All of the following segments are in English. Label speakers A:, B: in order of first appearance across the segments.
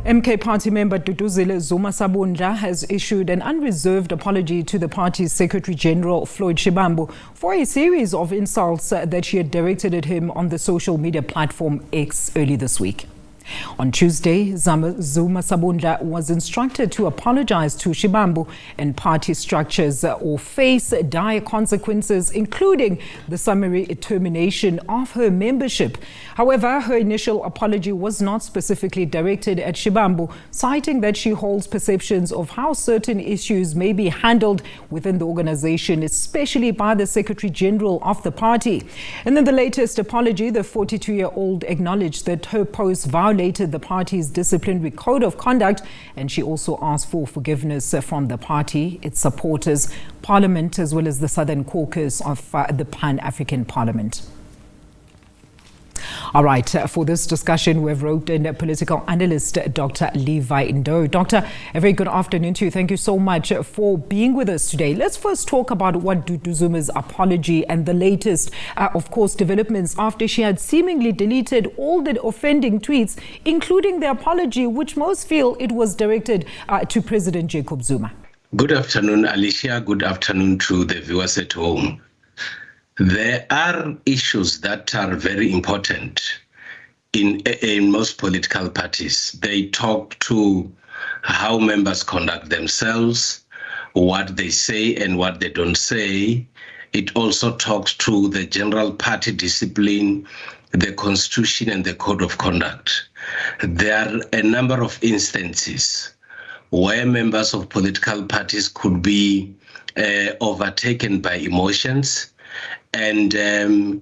A: MK party member Ndou Zuma-Sambudla has issued an unreserved apology to the party's Secretary General Floyd Shivambu for a series of insults that she had directed at him on the social media platform X early this week. On Tuesday, Zuma-Sambudla was instructed to apologize to Shivambu and party structures or face dire consequences, including the summary termination of her membership. However, her initial apology was not specifically directed at Shivambu, citing that she holds perceptions of how certain issues may be handled within the organization, especially by the Secretary General of the party. And in the latest apology, the 42-year-old acknowledged that her post violated the party's disciplinary code of conduct, and she also asked for forgiveness from the party, its supporters, Parliament, as well as the Southern Caucus of the Pan-African Parliament. All right, for this discussion, we've roped in political analyst Dr. Levy Ndou. Doctor, a very good afternoon to you. Thank you so much for being with us today. Let's first talk about what Ndou Zuma's apology and the latest, of course, developments after she had seemingly deleted all the offending tweets, including the apology, which most feel it was directed to President Jacob Zuma.
B: Good afternoon, Alicia. Good afternoon to the viewers at home. There are issues that are very important in most political parties. They talk to how members conduct themselves, what they say and what they don't say. It also talks to the general party discipline, the constitution and the code of conduct. There are a number of instances where members of political parties could be overtaken by emotions and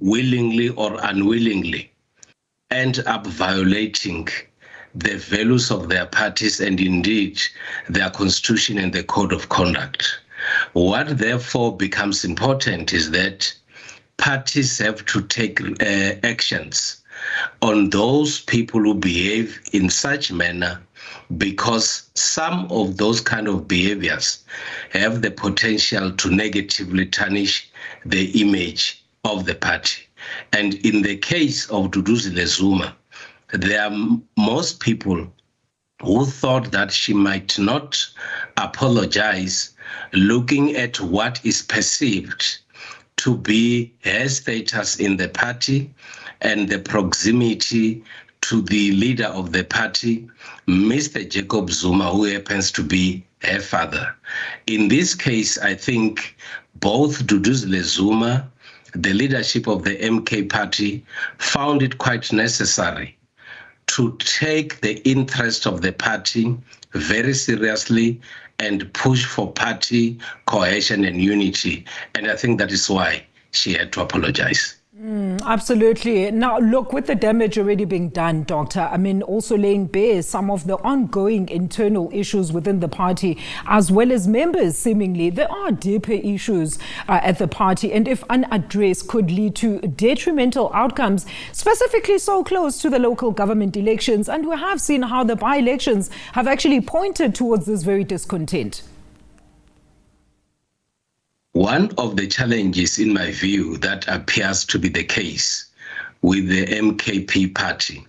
B: willingly or unwillingly end up violating the values of their parties and indeed their constitution and the code of conduct. What therefore becomes important is that parties have to take actions on those people who behave in such manner, because some of those kind of behaviors have the potential to negatively tarnish the image of the party. And in the case of Ndou Zuma, there are most people who thought that she might not apologize, looking at what is perceived to be her status in the party and the proximity to the leader of the party, Mr. Jacob Zuma, who happens to be her father. In this case, I think both Ndou Zuma, the leadership of the MK party, found it quite necessary to take the interest of the party very seriously and push for party cohesion and unity. And I think that is why she had to apologize.
A: Absolutely. Now, look, with the damage already being done, Doctor, I mean, also laying bare some of the ongoing internal issues within the party, as well as members, seemingly, there are deeper issues at the party, and if unaddressed, could lead to detrimental outcomes, specifically so close to the local government elections. And we have seen how the by-elections have actually pointed towards this very discontent.
B: One of the challenges, in my view, that appears to be the case with the MKP party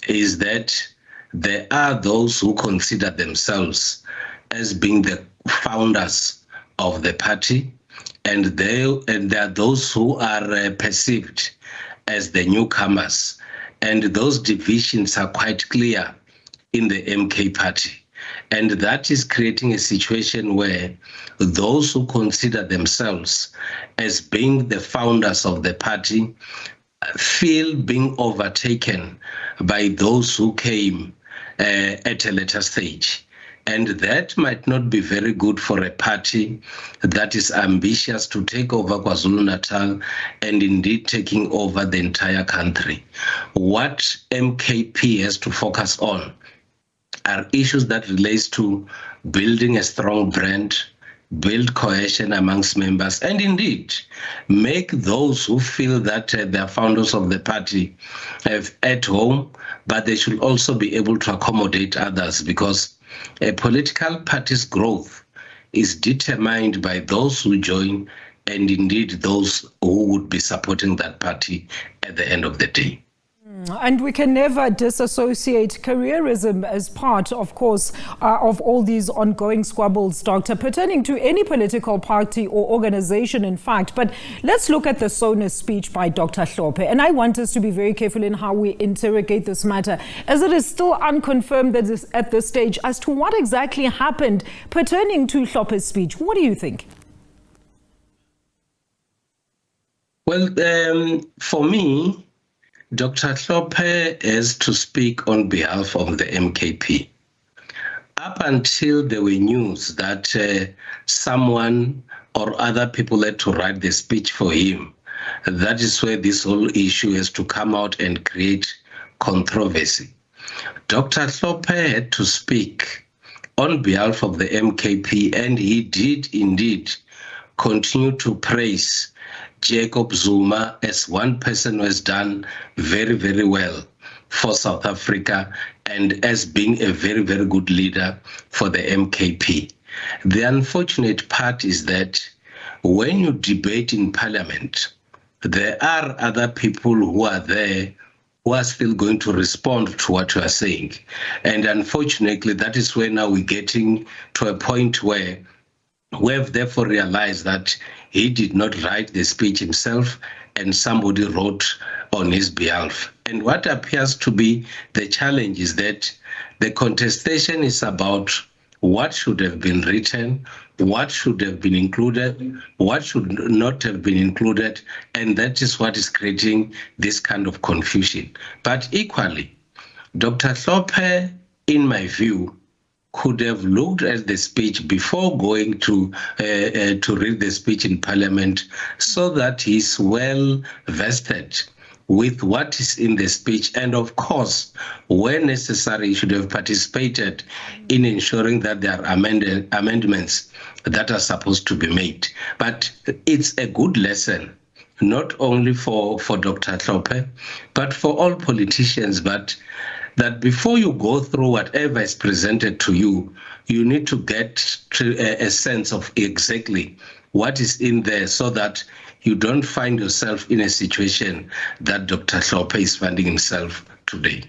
B: is that there are those who consider themselves as being the founders of the party, and there are those who are perceived as the newcomers. And those divisions are quite clear in the MK party. And that is creating a situation where those who consider themselves as being the founders of the party feel being overtaken by those who came at a later stage. And that might not be very good for a party that is ambitious to take over KwaZulu-Natal and indeed taking over the entire country. What MKP has to focus on are issues that relates to building a strong brand, build cohesion amongst members, and indeed make those who feel that they're founders of the party at home, but they should also be able to accommodate others, because a political party's growth is determined by those who join and indeed those who would be supporting that party at the end of the day.
A: And we can never disassociate careerism as part, of course, of all these ongoing squabbles, Doctor, pertaining to any political party or organization, in fact. But let's look at the SONA speech by Dr. Hlophe. And I want us to be very careful in how we interrogate this matter, as it is still unconfirmed at this stage as to what exactly happened pertaining to Hlophe's speech. What do you think?
B: Well, for me, Dr. Hlophe has to speak on behalf of the MKP. Up until there were news that someone or other people had to write the speech for him, that is where this whole issue has to come out and create controversy. Dr. Hlophe had to speak on behalf of the MKP, and he did indeed continue to praise Jacob Zuma as one person who has done very, very well for South Africa and as being a very, very good leader for the MKP. The unfortunate part is that when you debate in Parliament, there are other people who are there who are still going to respond to what you are saying. And unfortunately, that is where now we're getting to a point where we have therefore realized that he did not write the speech himself and somebody wrote on his behalf. And what appears to be the challenge is that the contestation is about what should have been written, what should have been included, what should not have been included, and that is what is creating this kind of confusion. But equally, Dr. Hlophe, in my view, could have looked at the speech before going to read the speech in Parliament, so that he's well vested with what is in the speech, and of course, where necessary, he should have participated in ensuring that there are amendments that are supposed to be made. But it's a good lesson, not only for Dr. Hlophe, but for all politicians, but that before you go through whatever is presented to you, you need to get to a sense of exactly what is in there, so that you don't find yourself in a situation that Dr. Hlophe is finding himself today.